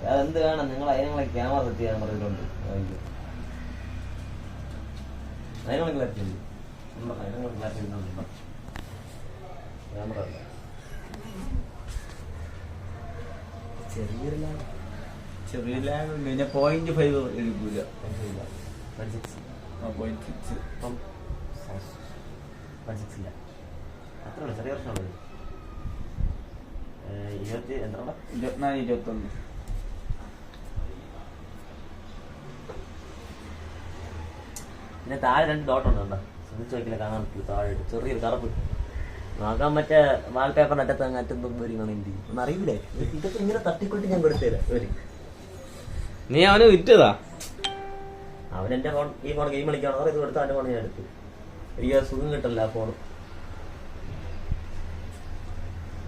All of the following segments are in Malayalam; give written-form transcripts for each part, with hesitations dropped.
അതെന്ത് കാണാം, നിങ്ങൾ അതിനെ ക്യാമറ സെറ്റ് ചെയ്യാൻ പറഞ്ഞിട്ടുണ്ട്. അതിനുള്ള ക്ലാരിറ്റി ഉണ്ട്, അതിനുള്ള ക്ലാരിറ്റി ഉണ്ടോ ക്യാമറ അല്ല. ചെറിയൊരു ചെറിയ ലാഗ് ഉണ്ട്. പിന്നെ 0.5 എടുക്കൂല. 0.6 ഇല്ല, അത്ര ഉള്ളു, ചെറിയ പ്രശ്നമുള്ളത്. 24, 21. പിന്നെ താഴെ 2 ഡോട്ട് ഉണ്ട്, കണ്ടോ? ശ്രദ്ധിച്ച് നോക്കില്ല, കാണാൻ പറ്റില്ല. താഴെ ചെറിയൊരു കറുപ്പ് നോക്കാൻ മറ്റേ വാൾപേപ്പറിന്റെ അറ്റത്ത് അറ്റത്തും വരികയാണ്. എന്ത് ഒന്നും അറിയില്ലേ, ഇതൊക്കെ ഇങ്ങനെ തട്ടിക്കൊണ്ട് ഞാൻ കൊടുത്തേരാ. നീ അവന് വിറ്റതാ? അവൻ എന്റെ ഫോൺ, ഈ ഫോൺ ഗെയിം കളിക്കാണോ ഇത് കൊടുത്ത അവന്റെ ഫോൺ ഞാൻ എടുത്തു. എനിക്ക് സുഖം കിട്ടില്ല ആ ഫോൺ.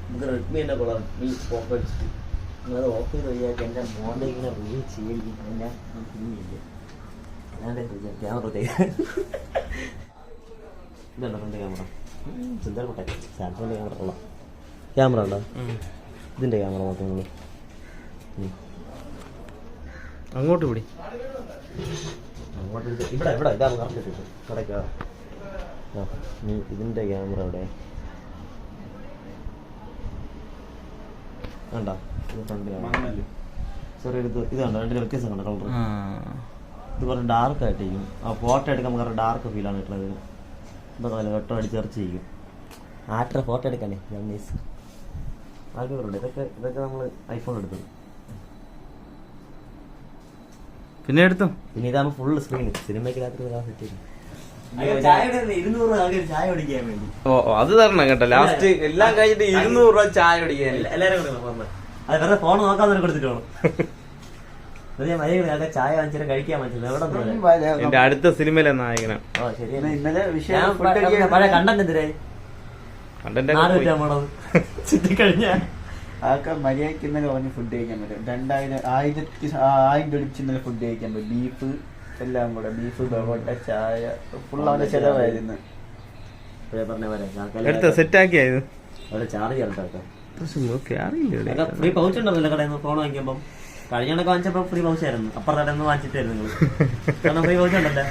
നമുക്ക് റെഡ്മിന്റെ കൊള്ളാം, റെഡ്മി പോക്കോ വെച്ചിട്ട് അത് ഓഫ് ചെയ്ത് വഴിയാക്കി എന്റെ മോന്റെ ഇങ്ങനെ റിവ്യൂ ചെയ്യില്ല. ഞാൻ ക്യാമറ ഇതുണ്ടോ ഫ്രണ്ട് ക്യാമറ? ചിന്തപ്പെട്ടെ സാംസങ്ങിന്റെ ക്യാമറ കൊള്ളാം. ക്യാമറ ഉണ്ടോ? ഇതിന്റെ ക്യാമറ നോക്കാം നിങ്ങൾ. അങ്ങോട്ട് പിടി. അങ്ങോട്ട് ഇവിടെ ഇവിടെ ഇതാണ് കറക്റ്റ് കടക്കാ. ഇതിന്റെ ക്യാമറ ഇവിടെ കണ്ടോ? ഫ്രണ്ട് ക്യാമറ ചെറിയൊരു ഇത് കണ്ടോ? രണ്ടിന്റെ വ്യത്യാസം കണ്ടോ കളർ? ഇത് കുറച്ച് ഡാർക്ക് ആയിട്ടിരിക്കും. ആ ഫോട്ടോ എടുക്കാൻ നമുക്ക് ഡാർക്ക് ഫീലാണ് കിട്ടുന്നത്. ഇതൊക്കെ നല്ല വെട്ടം അടിച്ച് ഇറച്ച് ചെയ്യും. ആറ്റ ഫോട്ടോ എടുക്കാനേ ഞാൻ മീസ് ആഗ്രഹമുണ്ട്. ഇതൊക്കെ നമ്മൾ ഐഫോൺ എടുത്തത്. പിന്നെ എടുത്തോ? പിന്നെ ഇതാകുമ്പോൾ ഫുള്ള് സ്ക്രീൻ സിനിമയ്ക്ക് രാത്രി സെറ്റ് ചെയ്യും. 200 ആകെ ചായ കുടിക്കാൻ വേണ്ടി. ഓ അത് തരണം കേട്ടോ. ലാസ്റ്റ് എല്ലാം കഴിഞ്ഞിട്ട് 200 രൂപ ചായ കുടിക്കാൻ എല്ലാവരും കൂടെ അത് വെറുതെ ഫോൺ നോക്കാൻ തന്നെ കൊടുത്തിട്ട് വേണം. മര്യാദ ചായ വാങ്ങിച്ചാൽ കഴിക്കാൻ പറ്റില്ല. എവിടെ എന്റെ അടുത്ത സിനിമയിലെ നായകനാ. ഓ ശരിയാണ്. ഇന്നലെ പഴയ കണ്ടന്റ് എന്തിനായി കണ്ടന്റ് ചുറ്റിക്കഴിഞ്ഞ ആൾക്കാർ മര്യാദയ്ക്ക് ഇന്നലെ പറഞ്ഞ് ഫുഡ് കഴിക്കാൻ പറ്റും. 1000 ഒടിച്ച് ഇന്നലെ ഫുഡ് കഴിക്കാൻ പറ്റും. ബീഫ് എല്ലാം കൂടെ, ബീഫ് ബഹോട്ട ചായ ഫുൾ അവന്റെ ചെലവായിരുന്നു. പറഞ്ഞ പോലെ എടുത്ത സെറ്റാക്കിയായത് അവിടെ ചാർജ് ചെയ്യട്ടോ. അറിയില്ല ഫ്രീ പൗച്ച് ഉണ്ടല്ലോ കടയിൽ നിന്ന് ഫോൺ വാങ്ങിക്കുമ്പോൾ. കഴിഞ്ഞ വാങ്ങിച്ചപ്പോ ഫ്രീ പൗച്ച് ആയിരുന്നു. അപ്പുറത്തെ വാങ്ങിച്ചിട്ടായിരുന്നു നിങ്ങൾ. കാരണം ഫ്രീ പൗച്ച് ഉണ്ടല്ലോ.